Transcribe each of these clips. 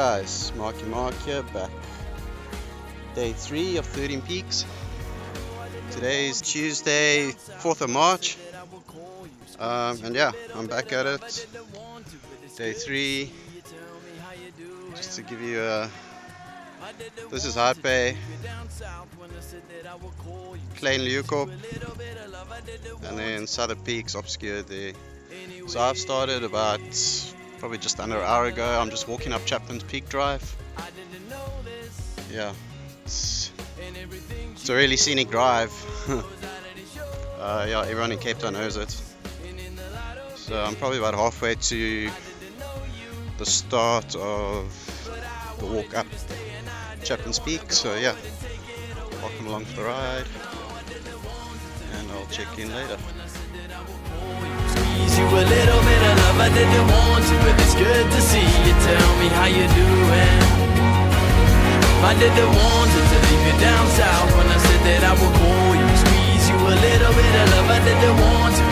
guys, Mark here, back. Day 3 of 13 peaks. Today's Tuesday, 4th of March. And yeah, I'm back at it. Day 3. Just to give you this is High Bay, Plain Leeuwkop, and then Southern Peaks obscured there. So I've started about probably just under an hour ago. I'm just walking up Chapmans Peak Drive. Yeah, it's a really scenic drive. Yeah, everyone in Cape Town knows it. So I'm probably about halfway to the start of the walk up Chapmans Peak. So yeah, welcome along for the ride, and I'll check in later. You a little bit of love, I didn't want to, but it's good to see you. Tell me how you doing. I didn't want to leave you down south when I said that I would call you. Squeeze you a little bit of love, I didn't want to.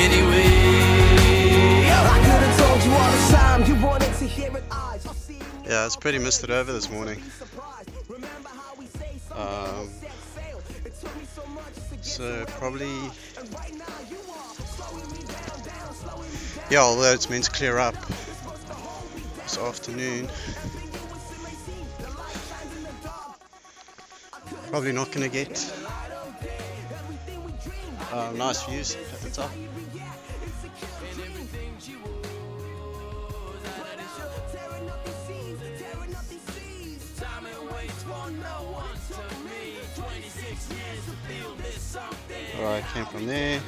Anyway, I could have told you all the time you wanted to hear it. Yeah, it's pretty misted over this morning. So probably, yeah, although it's meant to clear up this afternoon, probably not going to get nice views at the top. Alright, came from there.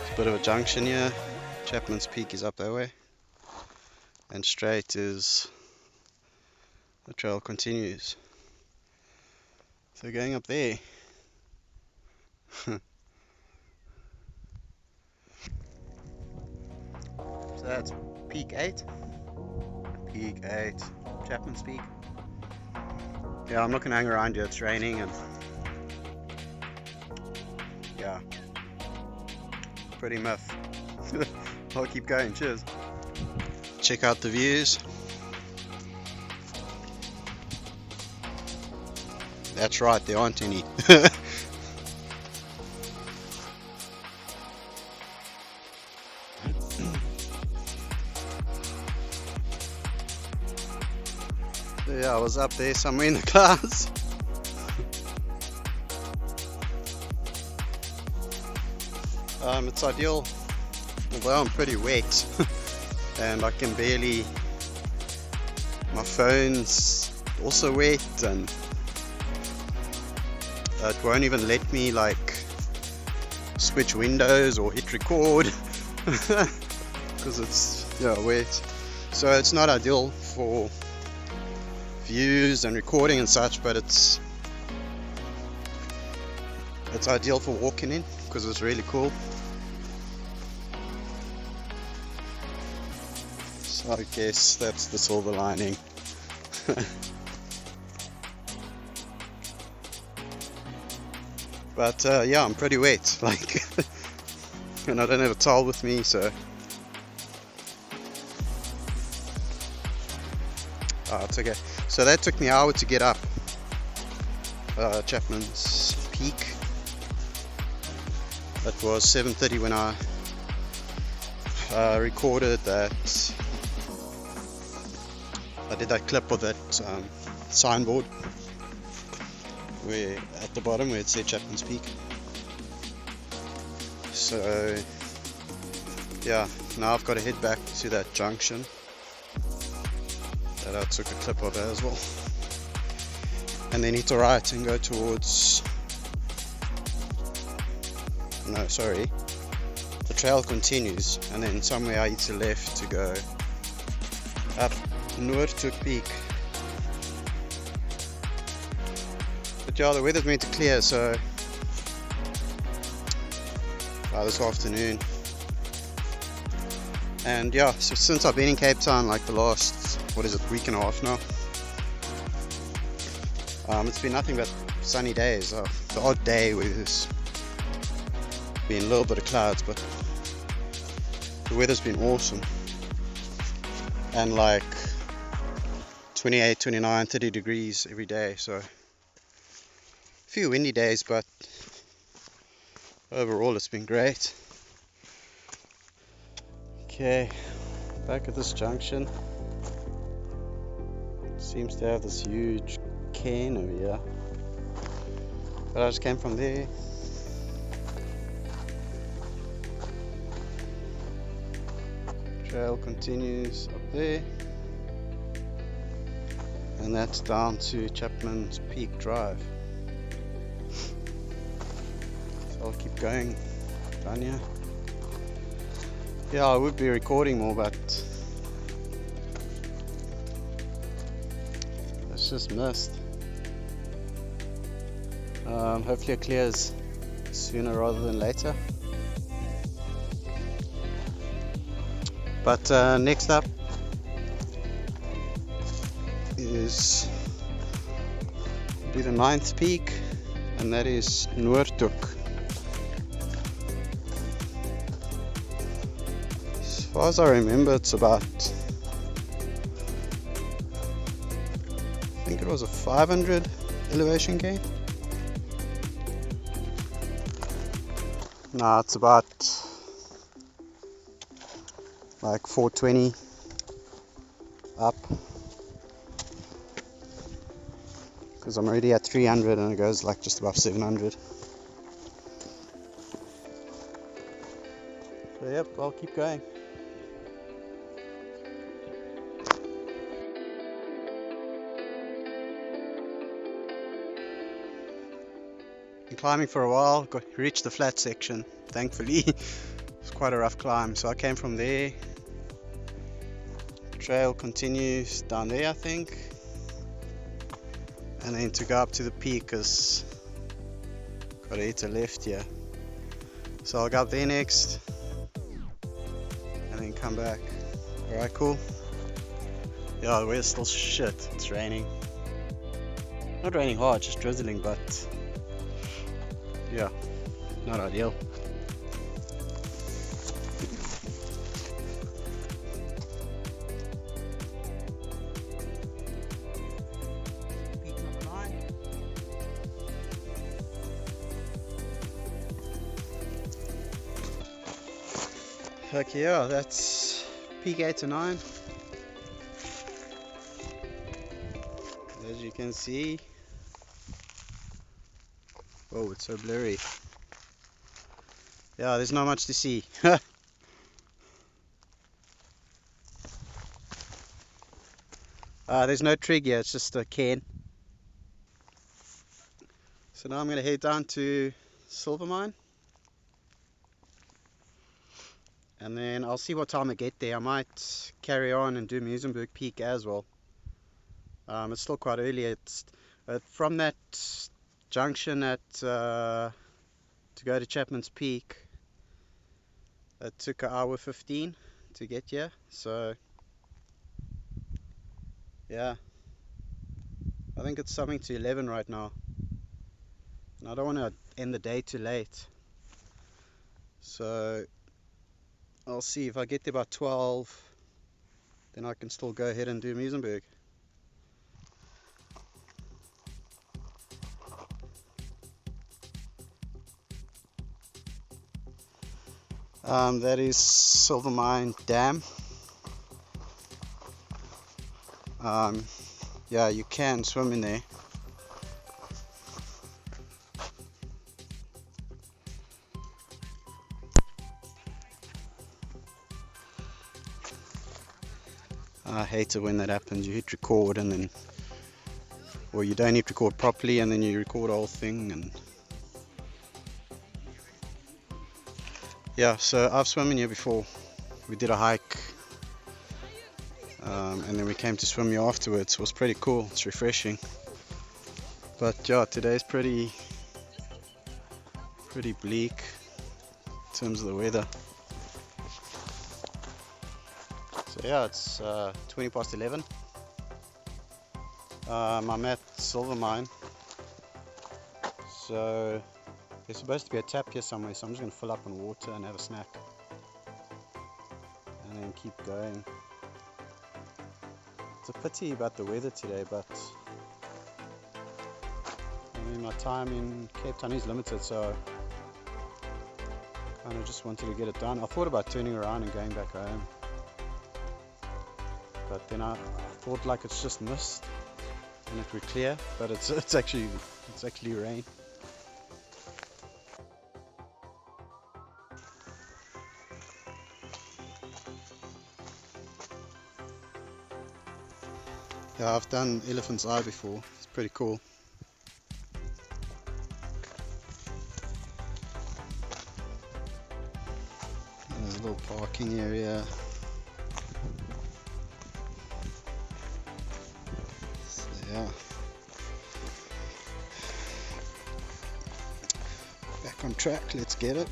It's a bit of a junction here. Chapmans Peak is up that way, and straight is the trail continues. So going up there. So that's Peak 8. Peak 8, Chapmans Peak. Yeah, I'm not gonna hang around here, it's raining, and yeah, pretty muff. I'll keep going, cheers. Check out the views. That's right, there aren't any. So yeah, I was up there somewhere in the clouds. It's ideal, although I'm pretty wet and I can barely, my phone's also wet, and it won't even let me like switch windows or hit record because it's wet. So it's not ideal for views and recording and such, but it's ideal for walking in because it's really cool. So I guess that's the silver lining. But yeah, I'm pretty wet, like, and I don't have a towel with me, so it's okay. So that took me an hour to get up Chapmans Peak. It was 7:30 when I recorded that. I did that clip of that signboard where at the bottom where it said Chapmans Peak. So yeah, now I've got to head back to that junction that I took a clip of as well, and then hit a right and go towards, no sorry, the trail continues, and then somewhere I hit a left to go up Noordhoek Peak. But yeah, the weather's meant to clear, so this afternoon. And yeah, so since I've been in Cape Town, like the last, week and a half now, it's been nothing but sunny days. The odd day where there's been a little bit of clouds, but the weather's been awesome. and like 28, 29, 30 degrees every day. So a few windy days, but overall it's been great. Okay, back at this junction. Seems to have this huge cane over here, but I just came from there. Trail continues up there, and that's down to Chapmans Peak Drive. So I'll keep going down here. Yeah, I would be recording more, but it's just mist. Hopefully it clears sooner rather than later. But next up is the 9th peak, and that is Noordhoek. As far as I remember, it's about, I think it was a 500 elevation gain. No, it's about like 420 up, because I'm already at 300 and it goes like just above 700. So yep, I'll keep going. Been climbing for a while, reached the flat section, thankfully. It's quite a rough climb, so I came from there. Trail continues down there, I think, and then to go up to the peak is gotta hit a left here, so I'll go up there next and then come back. Alright, cool. Yeah, the weather's still shit. It's raining, not raining hard, just drizzling, but yeah, not ideal. Okay, yeah, that's peak 8 to 9. As you can see, oh, it's so blurry. Yeah, there's not much to see. There's no trig here, it's just a cairn. So now I'm going to head down to Silver Mine, and then I'll see what time I get there. I might carry on and do Muizenberg Peak as well. It's still quite early. It's from that junction at to go to Chapman's Peak. It took 1:15 hours to get here. So yeah, I think it's something to 11 right now, and I don't want to end the day too late. So I'll see if I get there by 12, then I can still go ahead and do Muizenberg. That is Silver Mine Dam. Yeah, you can swim in there. I hate it when that happens. You hit record and then, or you don't hit record properly and then you record the whole thing. And yeah, so I've swum in here before. We did a hike, and then we came to swim here afterwards. It was pretty cool. It's refreshing. But yeah, today's pretty bleak in terms of the weather. So yeah, it's 20 past 11. I'm at Silver Mine. So there's supposed to be a tap here somewhere, so I'm just going to fill up on water and have a snack. And then keep going. a pity about the weather today, but I mean, my time in Cape Town is limited, so kind of just wanted to get it done. I thought about turning around and going back home, but then I thought like it's just mist and it would clear, but it's actually rain. Yeah, I've done Elephant's Eye before. It's pretty cool. There's a little parking area. So, yeah. Back on track, let's get it.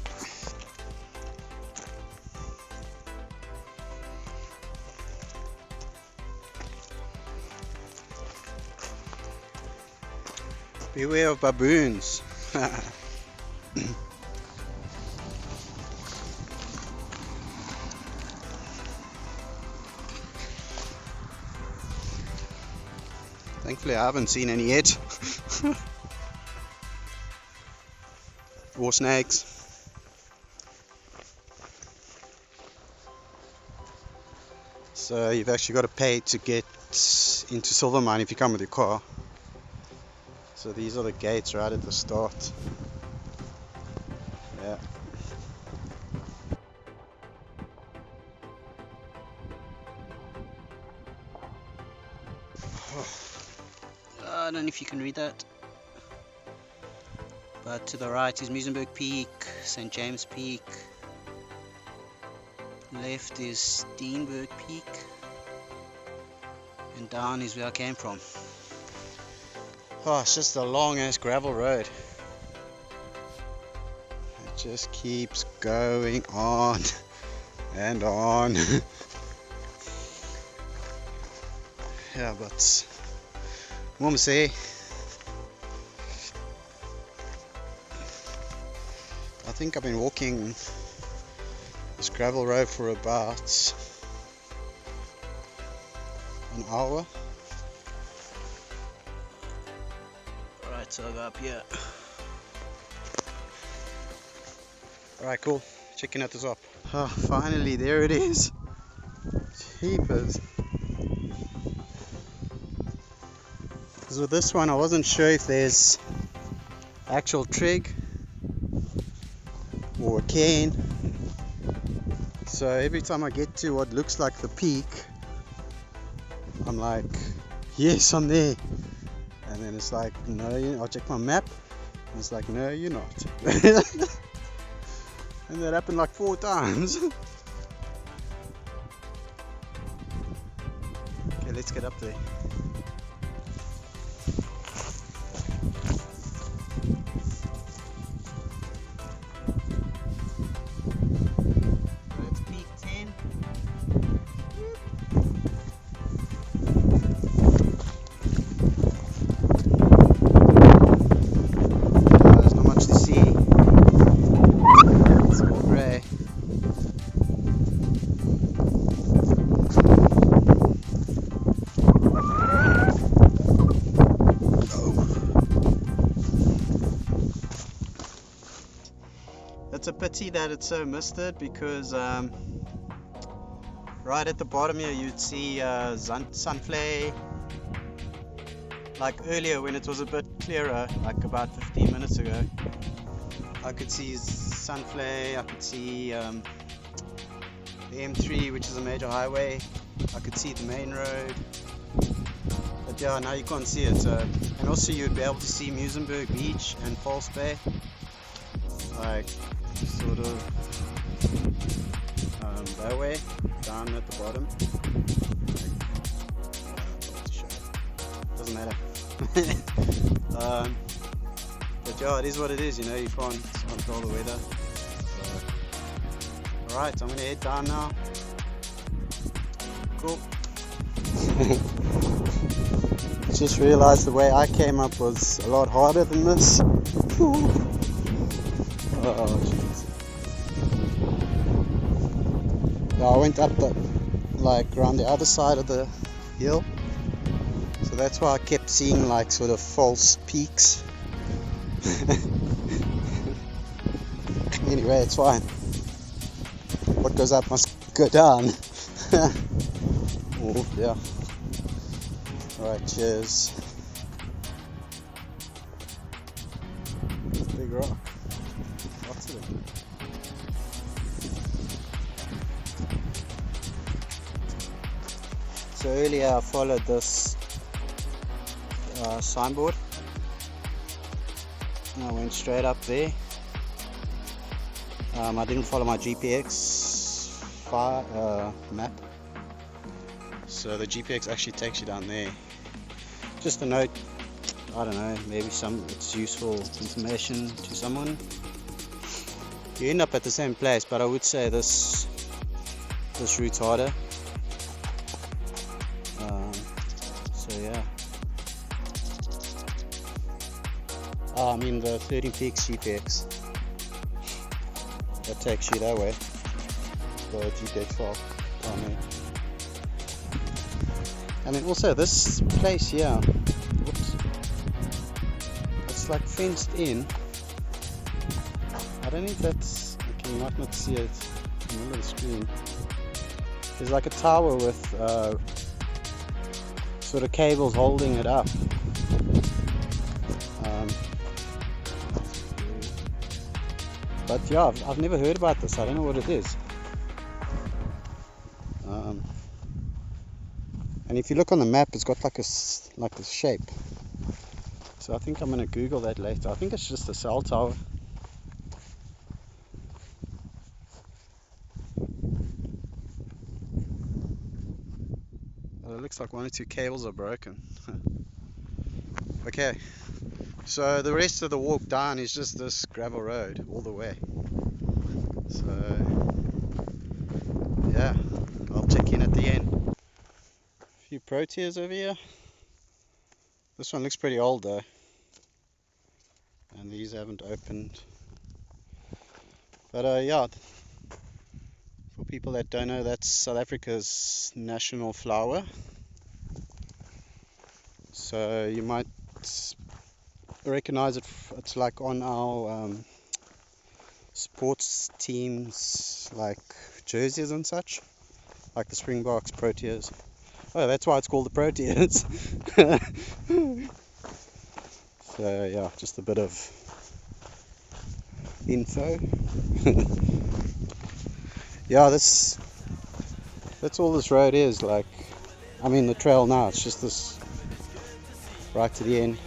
Beware of baboons. Thankfully I haven't seen any yet. Or snakes. So you've actually got to pay to get into Silvermine if you come with your car. So these are the gates right at the start. Yeah. I don't know if you can read that. But to the right is Muizenberg Peak, St. James Peak. Left is Steenberg Peak. And down is where I came from. Oh, it's just a long ass gravel road. It just keeps going on and on. Yeah, but what I'm saying, I think I've been walking this gravel road for about an hour. Alright, so I'll go up here. Alright, cool. Checking out the top. Oh, finally, there it is. Jeepers. Because with this one, I wasn't sure if there's actual trig or a cane. So every time I get to what looks like the peak, I'm like, yes, I'm there. And then it's like, no, I'll check my map. And it's like, no, you're not. And that happened like 4 times. Okay, let's get up there. That's peak 10. There's not much to see. It's all grey. It's a pity that it's so misted because right at the bottom here you'd see sunflare. Like earlier when it was a bit clearer, like about 15 minutes ago, I could see sunflare, I could see the M3, which is a major highway, I could see the main road. But yeah, now you can't see it. So, and also you'd be able to see Muizenberg Beach and False Bay, like sort of that way, down at the bottom. Doesn't matter. But yeah, it is what it is, you know, you can't control the weather. So, alright, I'm gonna head down now. Cool. Just realized the way I came up was a lot harder than this. Oh jeez. Yeah, I went up the, like around the other side of the hill, So that's why I kept seeing like sort of false peaks. Anyway, it's fine. What goes up must go down. Oh, yeah. Alright, cheers. Big rock. Lots of them. So earlier I followed this signboard and I went straight up there. I didn't follow my GPX map, so the GPX actually takes you down there. Just a note, I don't know, maybe it's useful information to someone. You end up at the same place, but I would say this route's harder. So yeah, I mean the 13 Peaks GPX. That takes you that way. The GPX file. Oh no. And then also this place here. Whoops. It's like fenced in. I don't think that's. Okay, you might not see it in the middle of the screen. There's like a tower with sort of cables holding it up. But yeah, I've never heard about this. I don't know what it is. And if you look on the map, it's got like a shape. So I think I'm gonna Google that later. I think it's just a cell tower. Well, it looks like one or two cables are broken. Okay. So the rest of the walk down is just this gravel road all the way. So yeah, I'll check in at the end. A few proteas over here. This one looks pretty old though, and these haven't opened. But yeah, for people that don't know, that's South Africa's national flower. So you might recognize it. It's like on our sports teams, like jerseys and such, like the Springboks, Proteas. Oh, that's why it's called the Proteas. So yeah, just a bit of info. Yeah, that's all this road is. Like, I mean the trail now, it's just this right to the end.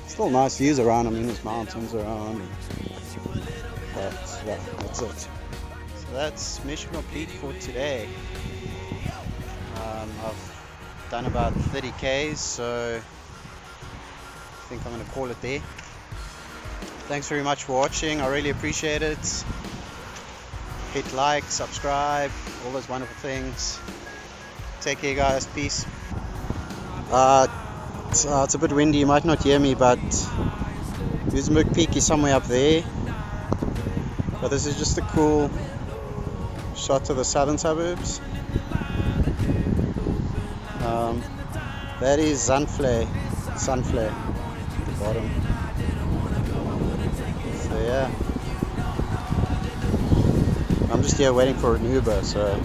Still nice views around. I mean, there's mountains around. But yeah, that's it. So that's mission complete for today. I've done about 30 Ks, so I think I'm going to call it there. Thanks very much for watching. I really appreciate it. Hit like, subscribe, all those wonderful things. Take care, guys. Peace. It's a bit windy, you might not hear me, but Muizenberg Peak is somewhere up there. But this is just a cool shot of the southern suburbs. That is Sunflare at the bottom. So yeah, I'm just here waiting for an Uber, so